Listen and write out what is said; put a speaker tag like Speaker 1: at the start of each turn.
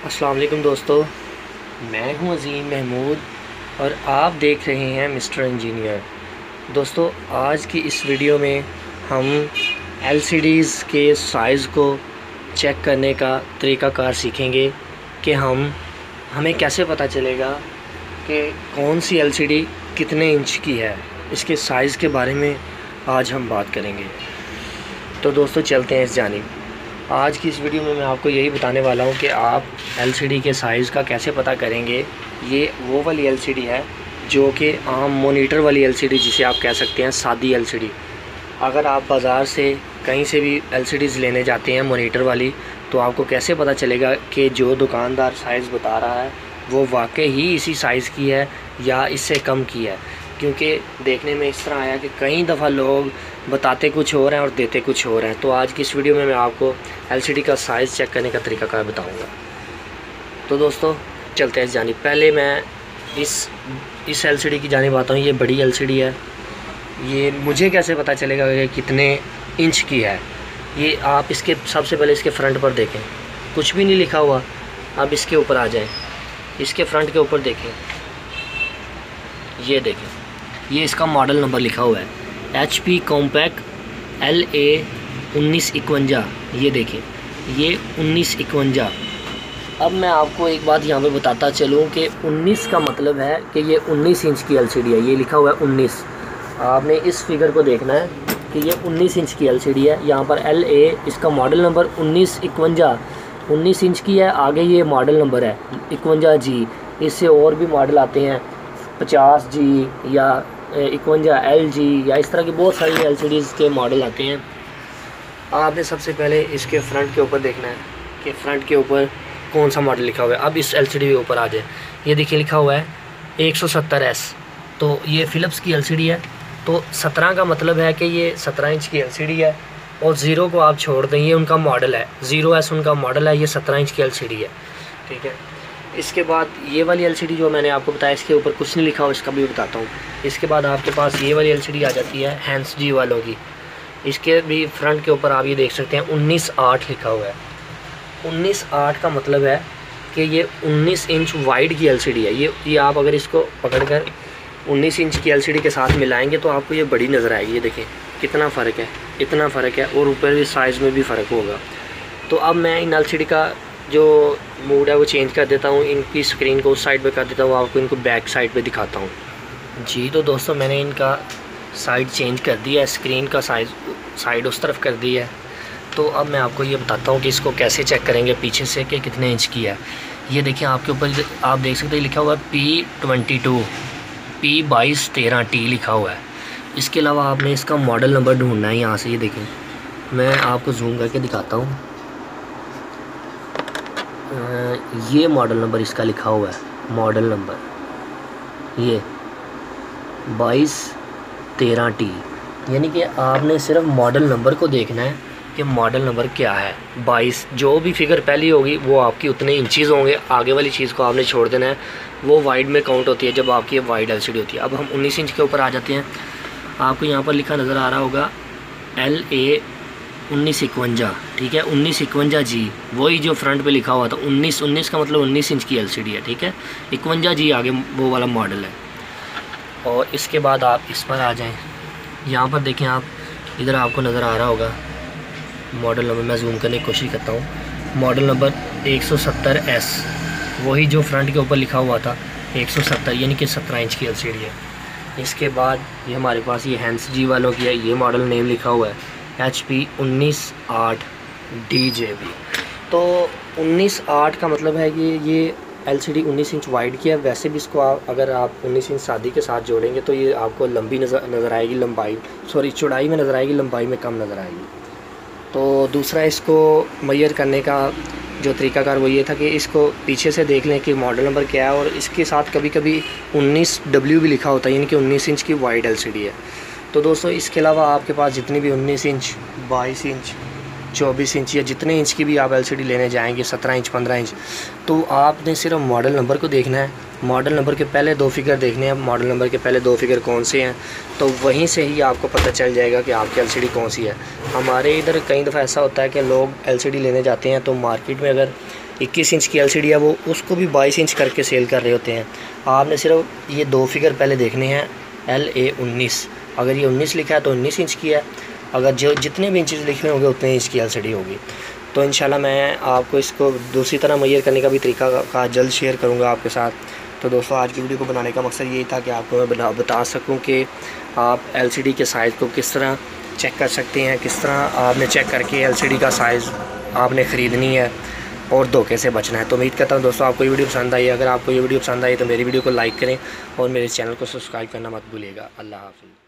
Speaker 1: अस्सलाम वालेकुम दोस्तों, मैं हूं अज़ीम महमूद और आप देख रहे हैं मिस्टर इंजीनियर। दोस्तों, आज की इस वीडियो में हम एलसीडीज़ के साइज़ को चेक करने का तरीक़ाकार सीखेंगे कि हमें कैसे पता चलेगा कि कौन सी एलसीडी कितने इंच की है। इसके साइज़ के बारे में आज हम बात करेंगे। तो दोस्तों, चलते हैं इस जानिब। आज की इस वीडियो में मैं आपको यही बताने वाला हूं कि आप एलसीडी के साइज़ का कैसे पता करेंगे। ये वो वाली एलसीडी है जो कि आम मॉनिटर वाली एलसीडी, जिसे आप कह सकते हैं सादी एलसीडी। अगर आप बाज़ार से कहीं से भी एलसीडीज़ लेने जाते हैं मॉनिटर वाली, तो आपको कैसे पता चलेगा कि जो दुकानदार साइज़ बता रहा है वो वाकई ही इसी साइज़ की है या इससे कम की है। क्योंकि देखने में इस तरह आया कि कई दफ़ा लोग बताते कुछ और हैं और देते कुछ और हैं। तो आज की इस वीडियो में मैं आपको एलसीडी का साइज़ चेक करने का तरीक़ाकार बताऊंगा। तो दोस्तों, चलते हैं इस जानिब। पहले मैं इस एलसीडी की जानिब आता हूँ। ये बड़ी एलसीडी है। ये मुझे कैसे पता चलेगा कि कितने इंच की है। ये आप इसके सबसे पहले इसके फ्रंट पर देखें, कुछ भी नहीं लिखा हुआ। अब इसके ऊपर आ जाएँ, इसके फ्रंट के ऊपर देखें, ये देखें, ये इसका मॉडल नंबर लिखा हुआ है HP कॉम्पैक्ट LA 1951। ये देखें, ये 1951। अब मैं आपको एक बात यहाँ पे बताता चलूँ कि 19 का मतलब है कि ये 19 इंच की एलसीडी है। ये लिखा हुआ है 19। आपने इस फिगर को देखना है कि ये 19 इंच की एलसीडी है। यहाँ पर LA, इसका मॉडल नंबर 1951, 19 इंच की है। आगे ये मॉडल नंबर है 51G। इससे और भी मॉडल आते हैं 50G या 51LG या इस तरह की बहुत सारी एलसीडीज़ के मॉडल आते हैं। आपने सबसे पहले इसके फ्रंट के ऊपर देखना है कि फ्रंट के ऊपर कौन सा मॉडल लिखा हुआ है। अब इस एलसीडी के ऊपर आ जाए, ये देखिए लिखा हुआ है 170S। तो ये फ़िलिप्स की एलसीडी है। तो 17 का मतलब है कि ये 17 इंच की एलसीडी है। और 0 को आप छोड़ दें, ये उनका मॉडल है, 0S उनका मॉडल है। ये 17 इंच की एलसीडी है, ठीक है। इसके बाद ये वाली एलसीडी जो मैंने आपको बताया, इसके ऊपर कुछ नहीं लिखा हो, इसका भी बताता हूँ। इसके बाद आपके पास ये वाली एलसीडी आ जाती है हैंस-जी वालों की। इसके भी फ्रंट के ऊपर आप ये देख सकते हैं 19/8 लिखा हुआ है। 19/8 का मतलब है कि ये 19 इंच वाइड की एलसीडी है। ये आप अगर इसको पकड़कर 19 इंच की एलसीडी के साथ मिलाएंगे तो आपको ये बड़ी नज़र आएगी। ये देखें कितना फ़र्क है, इतना फ़र्क है। और ऊपर भी साइज़ में भी फ़र्क होगा। तो अब मैं इन एलसीडी का जो मूड है वो चेंज कर देता हूँ। इनकी स्क्रीन को उस साइड पे कर देता हूँ, आपको इनको बैक साइड पे दिखाता हूँ। जी तो दोस्तों, मैंने इनका साइड चेंज कर दिया है, स्क्रीन का साइड उस तरफ कर दी है। तो अब मैं आपको ये बताता हूँ कि इसको कैसे चेक करेंगे पीछे से कि कितने इंच की है। ये देखिए, आपके ऊपर आप देख सकते हैं लिखा हुआ है P22 P2213T लिखा हुआ है। इसके अलावा आपने इसका मॉडल नंबर ढूंढना है। यहाँ से ये देखें, मैं आपको जूम करके दिखाता हूँ। ये मॉडल नंबर इसका लिखा हुआ है, मॉडल नंबर ये 2213T। यानी कि आपने सिर्फ मॉडल नंबर को देखना है कि मॉडल नंबर क्या है। 22, जो भी फिगर पहली होगी वो आपकी उतने इंचज़ होंगे। आगे वाली चीज़ को आपने छोड़ देना है, वो वाइड में काउंट होती है जब आपकी वाइड एलसीडी होती है। अब हम 19 इंच के ऊपर आ जाते हैं। आपको यहाँ पर लिखा नज़र आ रहा होगा LA 1951, ठीक है, 1951G, वही जो फ्रंट पे लिखा हुआ था। 19 का मतलब 19 इंच की एलसीडी है, ठीक है। 51G आगे वो वाला मॉडल है। और इसके बाद आप इस पर आ जाएं। यहाँ पर देखें आप, इधर आपको नज़र आ रहा होगा मॉडल नंबर। मैं जूम करने की कोशिश करता हूँ। मॉडल नंबर 170S, वही जो फ्रंट के ऊपर लिखा हुआ था 170, यानी कि 17 इंच की एलसीडी है। इसके बाद ये हमारे पास ये हैंस-जी वालों की है। ये मॉडल नेम लिखा हुआ है HP 19/8DJB। तो 19/8 का मतलब है कि ये एलसीडी 19 इंच वाइड की है। वैसे भी इसको अगर आप 19 इंच शादी के साथ जोड़ेंगे तो ये आपको लंबी नज़र आएगी, चौड़ाई में नज़र आएगी, लंबाई में कम नज़र आएगी। तो दूसरा इसको मेजर करने का जो तरीक़ाकार वो ये था कि इसको पीछे से देख लें कि मॉडल नंबर क्या है। और इसके साथ कभी कभी 19W भी लिखा होता है, यानी कि 19 इंच की वाइड एलसीडी है। तो दोस्तों, इसके अलावा आपके पास जितनी भी 19 इंच, 22 इंच, 24 इंच या जितने इंच की भी आप एलसीडी लेने जाएंगे, 17 इंच, 15 इंच, तो आपने सिर्फ मॉडल नंबर को देखना है। मॉडल नंबर के पहले 2 फिगर देखने हैं। मॉडल नंबर के पहले 2 फिगर कौन से हैं, तो वहीं से ही आपको पता चल जाएगा कि आपकी एलसीडी कौन सी है। हमारे इधर कई दफ़ा ऐसा होता है कि लोग एलसीडी लेने जाते हैं तो मार्केट में अगर 21 इंच की LCD है वो, उसको भी 22 इंच करके सेल कर रहे होते हैं। आपने सिर्फ ये 2 फिगर पहले देखने हैं, LA 19, अगर ये 19 लिखा है तो 19 इंच की है, अगर जो जितने भी इंचेस लिखे होंगे उतने इंच की LCD होगी। तो इंशाल्लाह मैं आपको इसको दूसरी तरह मैयर करने का भी तरीका का जल्द शेयर करूँगा आपके साथ। तो दोस्तों आज की वीडियो को बनाने का मकसद यही था कि आपको मैं बता सकूं कि आप LCD के साइज़ को किस तरह चेक कर सकते हैं, किस तरह आपने चेक करके LCD का साइज़ आपने ख़रीदनी है और धोखे से बचना है। तो उम्मीद करता हूं दोस्तों आपको ये वीडियो पसंद आई। अगर आपको ये वीडियो पसंद आई तो मेरी वीडियो को लाइक करें और मेरे चैनल को सब्सक्राइब करना मत भूलिएगा। अल्लाह हाफ़िज़।